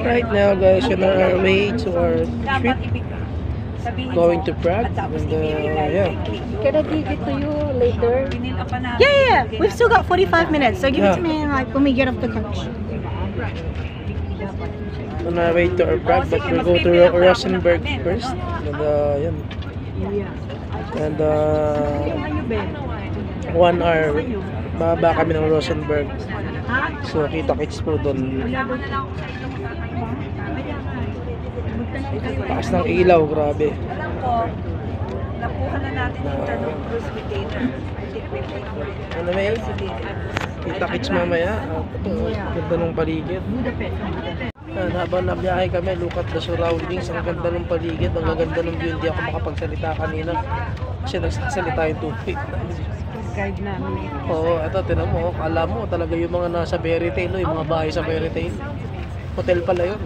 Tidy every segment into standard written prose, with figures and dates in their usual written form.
Right now guys, on our way to our trip, going to Prague, and yeah. Can I give it to you later? Yeah. We've still got 45 minutes, so give it to me like when we get off the coach. On our way to our Prague, but we'll go to Rosenberg first, and yan. And 1 hour bababa kami ng Rosenberg, so kita-kits po doon. Taas ng ilaw, grabe. Nakuha na natin yung tanong cruise with data. Ano na yun? Kita-kits mamaya. Ganda ng paligid. Habang nabiyahe kami, look at the surroundings. Ang ganda ng paligid, ang ganda ng view. Hindi ako makapagsalita kanina kasi nagsasalita yung tubig. Guide namin. Oo, ito, tinan mo, kala mo talaga yung mga nasa Fairy Tail, yung mga bahay sa Fairy Tail. Hotel pala yun.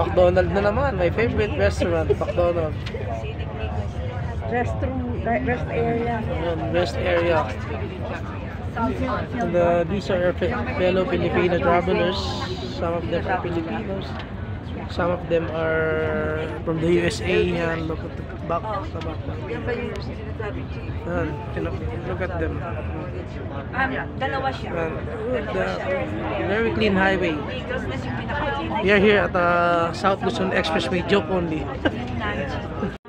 McDonald's na naman, my favorite restaurant, McDonald's. Rest area. Rest area. And, these are our fellow Filipino travelers. Some of them are Filipinos. Some of them are from the USA. And look at the back. Look at them. Dalawa siya. Very clean highway. We are here at South Luzon Expressway. Joke only.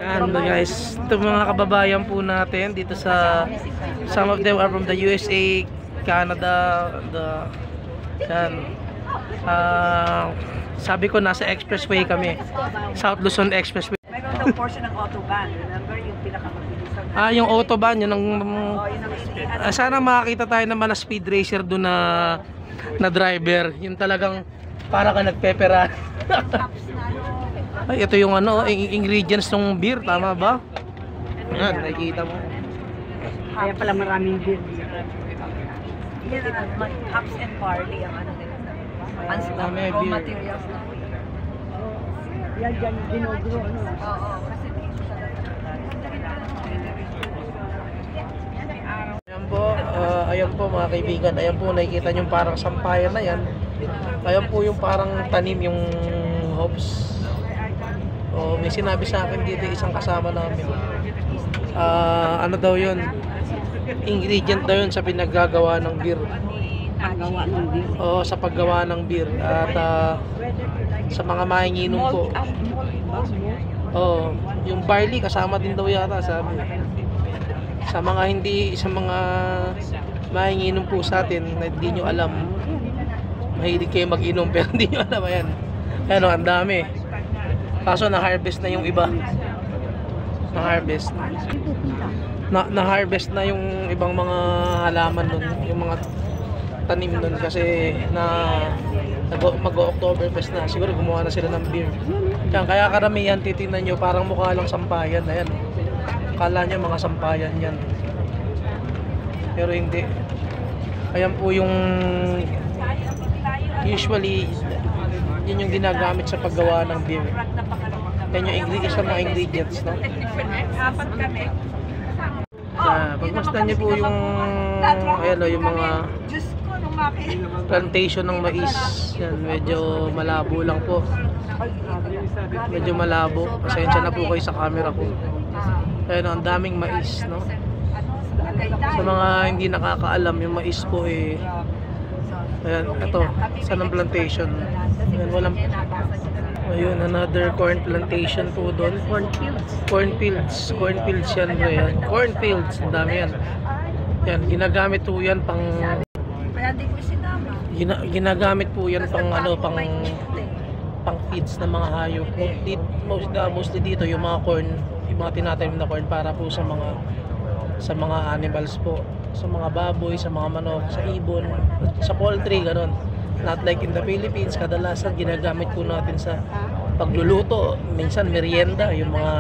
And guys, ito mga kababayan po natin dito sa, some of them are from the USA, Canada, sabi ko nasa expressway kami, South Luzon Expressway. Mayroon daw portion ng autobahn, remember yung pinakamabilis. Yung autobahn, yun ang sana makakita tayo ng mga speed racer doon na driver, yung talagang para ka nagpepera. Ay, ito yung ingredients ng beer, tama ba? Yan, nakikita mo. Kaya pala maraming beer. Hops and barley ang ano nila. Raw materials na. Yan dyan, ginogro. Oo, kasi dito siya. Ayan po mga kaibigan, ayan po nakikita nyo parang sampayan na yan. Ayan po yung parang tanim yung hops. May sinabi sa akin dito isang kasama namin. Ano daw yun? Ingredient daw yun sa pinaggagawa ng beer. Paggawa ng beer? Oo, sa paggawa ng beer. At sa mga mahinginom po. Yung barley kasama din daw yata sabi. Sa mga mahinginom po sa atin na hindi nyo alam, mahilig kayo mag-inom pero hindi nyo alam, ayan. Ayan, ang dami. Kaso na-harvest na yung iba. Na-harvest na yung ibang mga halaman nun, yung mga tanim nun kasi mag-Oktoberfest na. Siguro gumawa na sila ng beer. Kaya karamihan titingnan nyo parang mukha lang sampayan. Ayan. Kala nyo mga sampayan yan. Pero hindi. Ayan po yung usually yun yung ginagamit sa paggawa ng beer. Yan yung ingredients, mga ingredients, no? Pagmasdan niyo po yung yung mga plantation ng mais. Yan, medyo malabo lang po. Medyo malabo. Pasensya na po kayo sa camera ko. Ayan, ang daming mais, no? Sa mga hindi nakakaalam, yung mais po ayan, ito, sanang plantation. Ayan, ayun, another corn plantation po doon. Cornfields yan po yan. Cornfields, ang dami yan. Yan, ginagamit po yan pang ginagamit po yan pang feeds ng mga hayop. Mostly dito yung mga corn, yung mga tinatanim na corn para po sa mga animals po, sa mga baboy, sa mga manok, sa ibon, sa poultry, gano'n. Not like in the Philippines, kadalasan ginagamit po natin sa pagluluto, minsan merienda, yung mga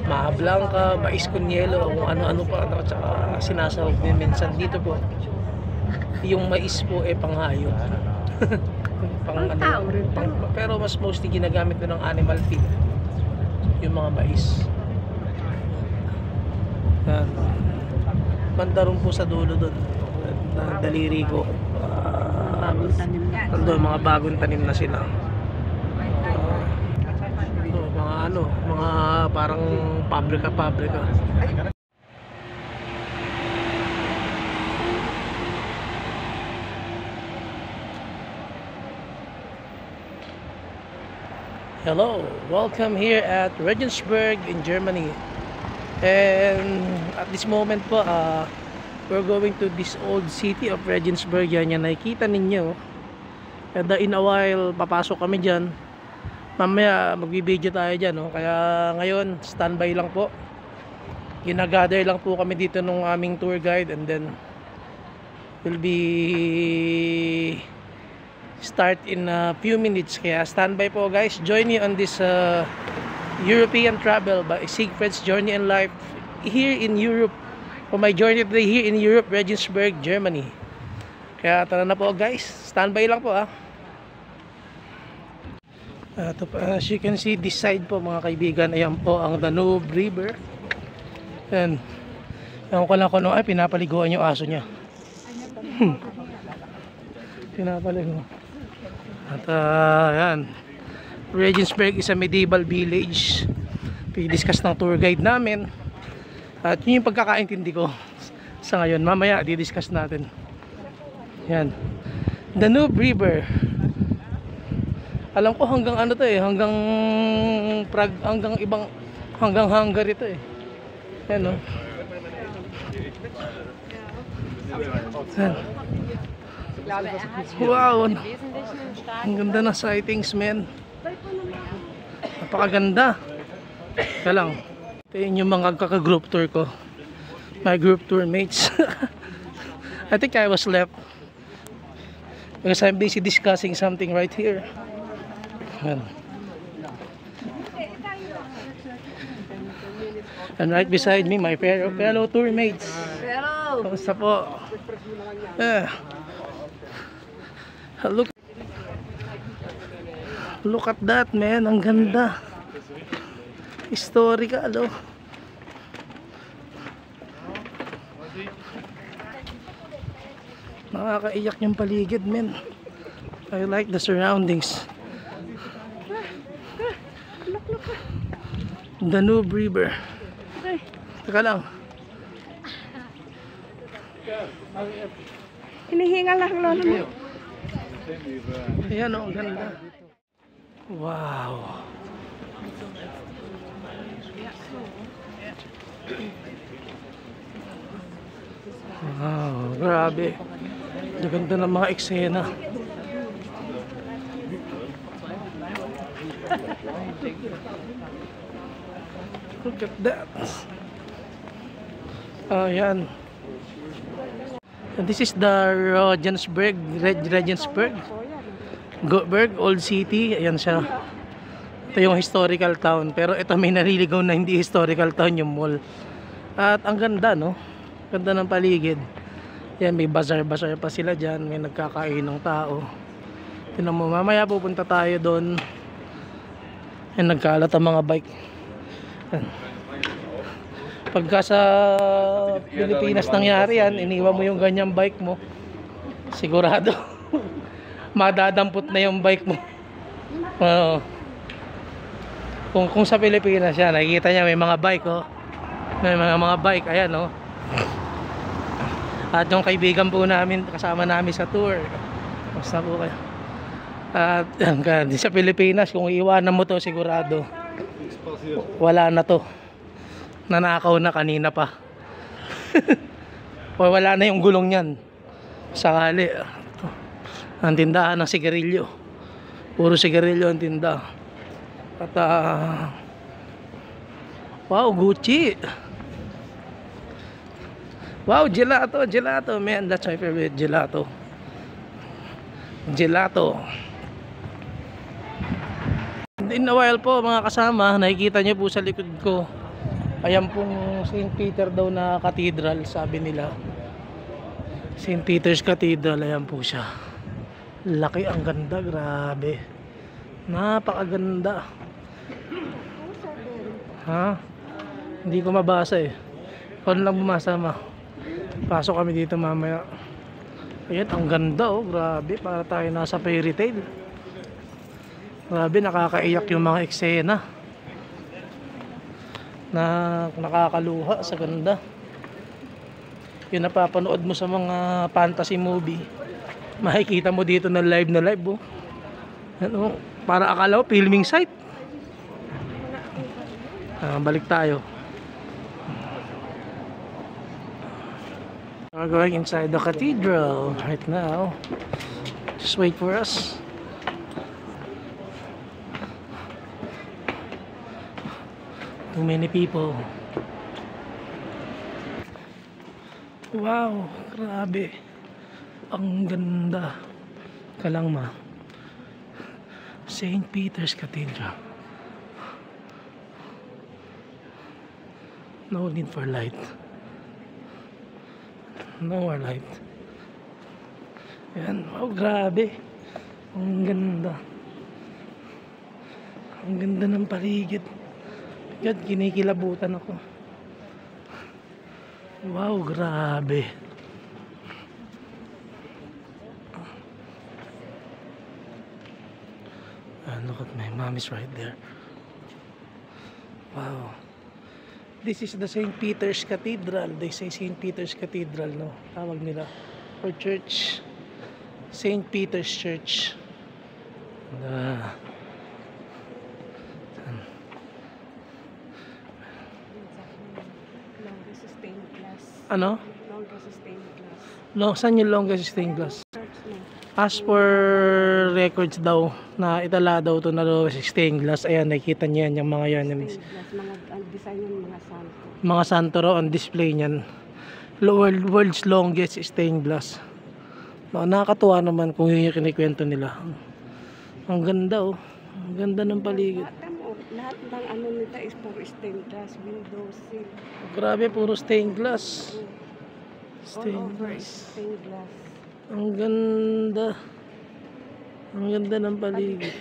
maa blanca, mais con yelo, kung ano-ano pa, at saka sinasahog din minsan. Dito po yung mais po panghayop. Pero mas mostly ginagamit ko ng animal feed yung mga mais. Mandaron po sa dulo doon na daliri ko. bagong tanim na. Although mga bagong tanim na sila. Mga ano, mga parang pabrika. Hello, welcome here at Regensburg in Germany. And at this moment po, we're going to this old city of Regensburg. Yan nakikita ninyo. And in a while, papasok kami dyan. Mamaya magbibideo tayo dyan, no? Kaya ngayon, standby lang po. Ginagather lang po kami dito ng aming tour guide. And then we'll be start in a few minutes. Kaya standby po guys. Join me on this European travel by Siegfried's Journey in Life here in Europe. For my journey today here in Europe, Regensburg, Germany. Kaya tara na po guys. Standby lang po as you can see this side po mga kaibigan, ayan po ang Danube River. And ewan ko lang kung ano ay pinapaliguan yung aso niya. Pinapaligo. At yan, Regensburg is a medieval village. Pidiscuss ng tour guide namin. At yun yung pagkakaintindi ko sa ngayon. Mamaya di-discuss natin. Yan, Danube River. Alam ko hanggang ano to hanggang Prague, hanggang Hungary ito Yan Yan. Wow, ang ganda ng sightings, men. Napakaganda. Kaya lang, ito yung mga kaka-group tour ko, my group tour mates. I think I was left because I'm busy discussing something right here. And right beside me, my fellow tour mates. Kamusta po? Look at that, man. Ang ganda. Historical, Nakakaiyak yung paligid, man. I like the surroundings. Danube River. Teka lang. Hinihingal lang lolo mo. Ayan ang ganda. Wow. Wow, grabe. Ang ganda ng mga eksena. Look at that. Ayan. And this is the Regensburg, Old City. Ayan siya. Ito yung historical town. Pero ito may nariligaw na hindi historical town, yung mall. At ang ganda, no? Ganda ng paligid. Yan, may bazaar-bazaar pa sila dyan. May nagkakain ng tao. Tinan mo, mamaya pupunta tayo doon. Yan, nagkalat ang mga bike. Yan. Pagka sa Pilipinas nangyari yan, iniwan mo yung ganyang bike mo, sigurado madadampot na yung bike mo. Kung sa Pilipinas yan, nakikita niya may mga bike, may mga bike, ayan, At yung kaibigan po namin, kasama namin sa tour, basta po kayo. At sa Pilipinas, kung iiwanan mo to, sigurado wala na to. Nanakaw na kanina pa. O wala na yung gulong niyan. Sakali. Ang tindahan ng sigarilyo. Puro sigarilyo ang tinda. At wow, Gucci. Wow, gelato, man. That's my favorite, gelato. In a while po mga kasama, nakikita niyo po sa likod ko, ayan pong St. Peter daw na cathedral, sabi nila. St. Peter's Cathedral, ayan po siya. Laki, ang ganda, grabe. Napakaganda. Hindi ko mabasa Kung lang bumasa Pasok kami dito mamaya. Ayan, ang ganda oh, grabe, para tayo nasa fairy tale. Grabe, nakakaiyak yung mga eksena na nakakaluha sa ganda. Yung napapanood mo sa mga fantasy movie, makikita mo dito na live oh. Ano, para akala mo filming site. Balik tayo. We're going inside the cathedral right now. Just wait for us. Too many people. Wow, grabe. Ang ganda. Kalangma. St. Peter's Cathedral. No need for light. No more light. Yan. Oh, grabe. Ang ganda. Ang ganda ng paligid. Yan, kinikilabutan ako. Wow, grabe. Look at my mom is right there. Wow. This is the St. Peter's Cathedral. They say St. Peter's Cathedral, no? Tawag nila. Or church. St. Peter's Church. Longest stained glass. Ano? Longest stained glass. Saan yung longest stained glass? Church na. As per records daw, na itala daw to na longest stained glass. Ayan, nakikita niyo yan, yung mga yan. Yung Stained glass. Ang design ng mga santo. mga santo raw on display niyan. World's longest stained glass. Nakakatuwa naman kung yun yung kinikwento nila. Ang ganda oh. Ang ganda ng paligid. Lahat ng ano nito is puro stained glass. Windows, sill. Grabe, puro stained glass. All Stained over is glass. stained glass. Ang ganda. Ang ganda ng paligid.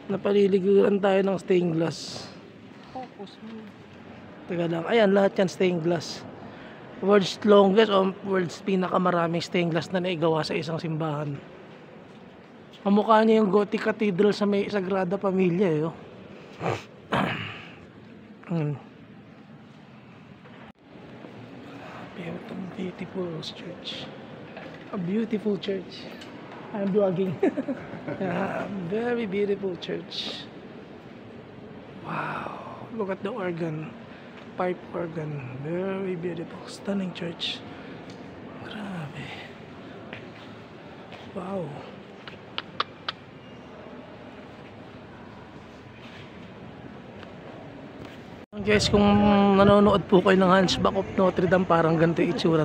Napaliliguran tayo ng stained glass. Focus mo. Taga lang. Ayan, lahat yan stained glass. World's longest o world's pinakamaraming stained glass na naigawa sa isang simbahan. Kamukha niya yung Gothic Cathedral sa may Sagrada Familia eh. Oh. Beautiful church. A beautiful church. I'm vlogging. Yeah, very beautiful church. Wow. Look at the organ. Pipe organ. Very beautiful. Stunning church. Grabe. Wow. Guys, kung nanonood po kayo ng Hunchback of Notre Dame, parang ganito yung itsura.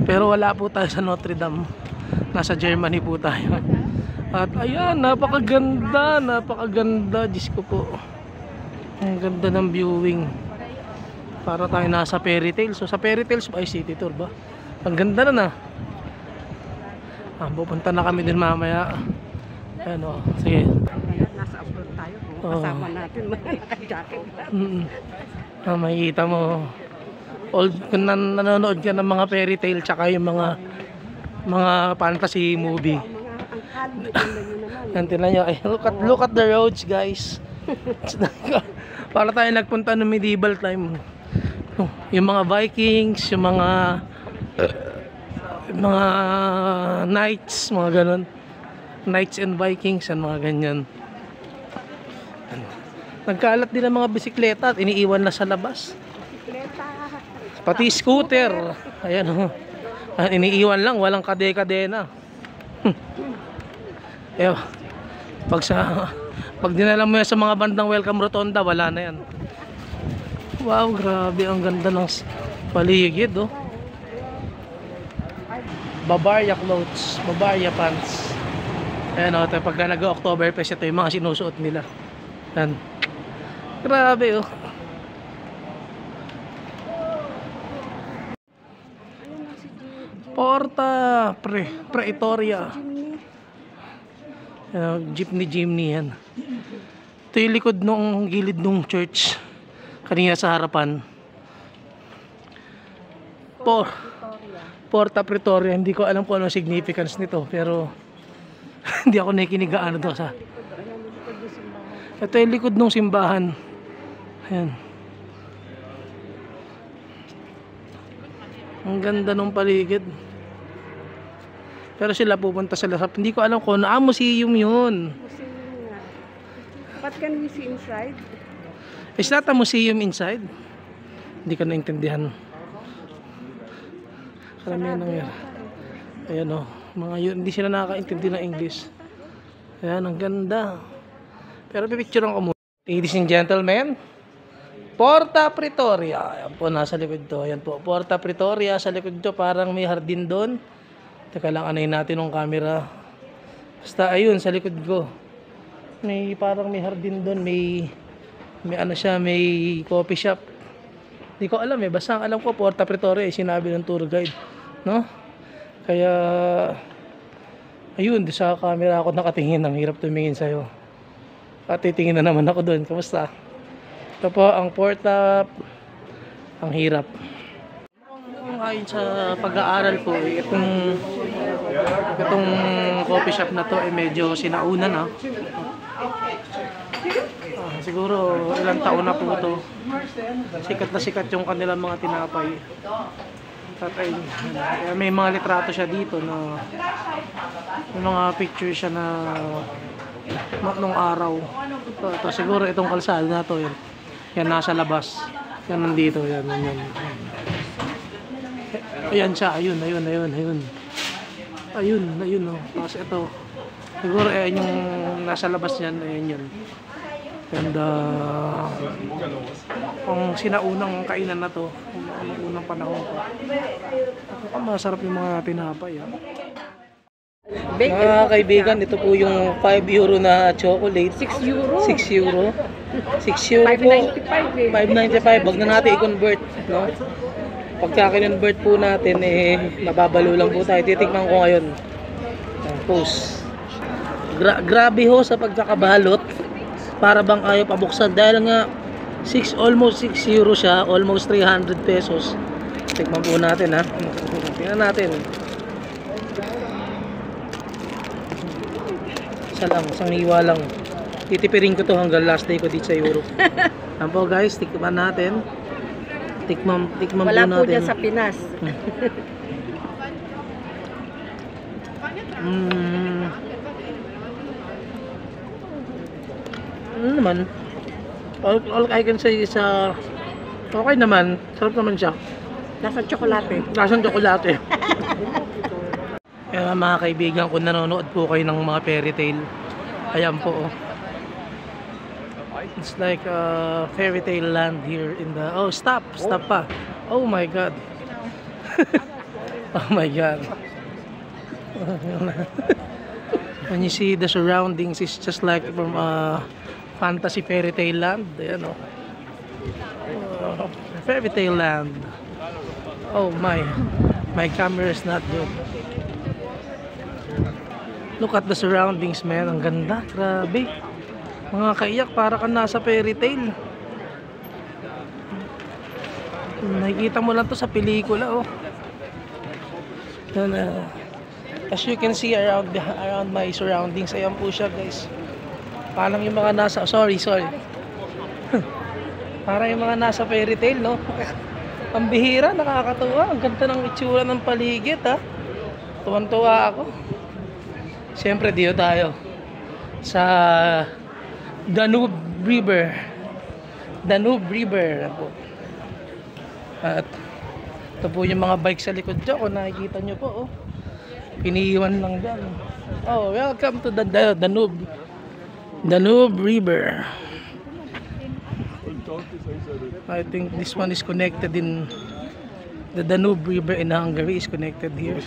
Pero wala po tayo sa Notre Dame. Nasa Germany po tayo. At ayan, napakaganda. Napakaganda. Diyos ko po. Ang ganda ng viewing. Para tayo nasa fairy tale. So sa fairy tales ba ay city tour ba? Ang ganda na pupunta na kami din mamaya. Ayan o. Sige. Nasa abroad tayo. Kasama natin mga jacket. Makikita mo kung nanonood ka ng mga fairy tale tsaka yung mga fantasy movie. Yan, tingnan nyo. Ay, look at the roads, guys. Para tayo nagpunta ng medieval time. Yung mga Vikings, yung mga knights, mga ganon. Knights and Vikings, and mga ganyan. Nagkalat din ang mga bisikleta at iniiwan na sa labas. Pati scooter. Ayan o. Iniiwan lang, walang kade-kadena. Pag dinala mo yan sa mga bandang Welcome Rotonda, wala na yan. Wow, grabe. Ang ganda ng paligid oh. Bavaria clothes, Bavaria pants. Ayan o, pagka nag-Oktoberfest, ito yung mga sinusuot nila. Ayan. Grabe oh. Porta Praetoria. Jeepney yan. Ito yung likod nung gilid nung church kanina sa harapan. Porta Pretoria. Hindi ko alam kung ano significance nito, pero hindi ako nakikinig ano to sa. Ito yung likod ng simbahan. Ayan. Ang ganda ng paligid. Pero sila pupunta sa lasap. Hindi ko alam kung museum yun. What can we see inside? Is that a museum inside? Hindi ko naintindihan. Karamihan ng yan. Ayan o. Mga yun, hindi sila nakakaintindi ng English. Ayan, ang ganda. Pero pipicturean ko muna. Ladies and gentlemen, Porta Pretoria. Ayan po, nasa likod to. Ayan po, Porta Pretoria. Sa likod to, parang may hardin doon. Teka lang, anayin natin ng camera. Basta, ayun, sa likod ko. May parang may hardin doon. May ano siya, may coffee shop. Hindi ko alam eh. Basta ang alam ko, Porta Pretoria, sinabi ng tour guide. No? Kaya, ayun, sa camera ako nakatingin. Ang hirap tumingin sa'yo. At titingin na naman ako doon. Kamusta? Ito po ang Porta. Ang hirap. Ayon sa pag-aaral ko, itong coffee shop na to ay medyo sinauna na. Siguro ilang taon na po ito. Sikat na sikat yung kanilang mga tinapay. At ay, may mga litrato siya dito na may mga picture siya na nung araw. Ito, siguro itong kalsada na to, yan nasa labas. Yan nandito, yan. Ayan siya, ayun. Ayun oh. Tapos ito. Siguro ayan yung nasa labas niyan, ayan yun. And ang sinaunang kainan na to, ang unang panahon ko. Masarap yung mga tinapay. Mga kaibigan, ito po yung 5 euro na chocolate. 6 euro? 6 euro. 6 euro po. 5.95. Wag na natin i-convert, no? Pagka kinonvert po natin, mababalo lang po tayo. Titikman ko ngayon. Post. Grabe ho sa pagkakabalot. Para bang ayaw pabuksan. Dahil nga, almost 6 euro siya. Almost 300 pesos. Tikman po natin, ha. Tingnan natin. Isa lang, isang hiwa lang. Titipirin ko to hanggang last day ko dito sa Europe. Yan po guys, tikman natin. Tikman wala po natin. Wala po dyan sa Pinas. Ano naman? All I can say is okay naman. Sarap naman siya. Lasang tsokolate. Lasang tsokolate. Kaya mga kaibigan, kung nanonood po kayo ng mga fairy tale, ayan po. It's like a fairy tale land here in the... Oh, stop pa. Oh my God. Oh my God. When you see the surroundings, it's just like from a fantasy fairy tale land. Ayan o. Fairy tale land. Oh my camera is not good. Look at the surroundings, man. Ang ganda. Grabe. Mga kaiyak, para ka nasa fairy tale. Nakikita mo lang to sa pelikula, oh. And, as you can see around my surroundings, ayan po siya, guys. Parang yung mga nasa... Sorry. Parang yung mga nasa fairy tale, no? Ang bihira, nakakatuwa. Ang ganda ng itsura ng paligid, ha? Tuwan-tuwa ako. Siyempre dito tayo sa Danube River. At ito po yung mga bike sa likod dyan. Kung nakikita nyo po, oh. Piniiwan lang dyan. Oh, welcome to the Danube River. I think this one is connected in the Danube River in Hungary is connected here.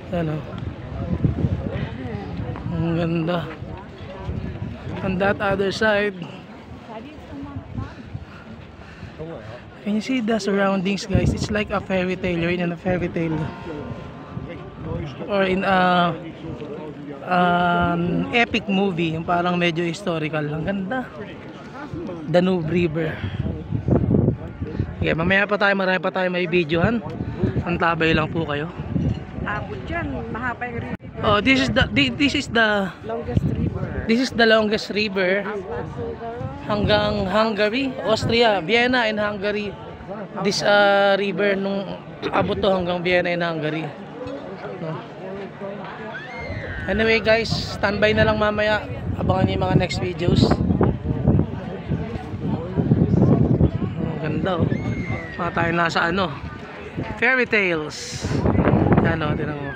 Ano? Ang ganda. On that other side, can you see the surroundings, guys? It's like a fairy tale. You're in a fairy tale, or in an epic movie, yung parang medyo historical. Ang ganda. Danube River. Sige, mamaya pa tayo, marami pa tayo may videohan. Antabay lang po kayo. Abot dyan, mahaba yung river. Oh, this is the Longest river. this is the longest river hanggang Hungary, Austria, Vienna and Hungary. This river nung abot to hanggang Vienna and Hungary. No. Anyway guys, standby na lang mamaya. Abangan niyo yung mga next videos. Oh, ganda oh. Mga tayo nasa ano, fairy tales. Yan o, tinan mo.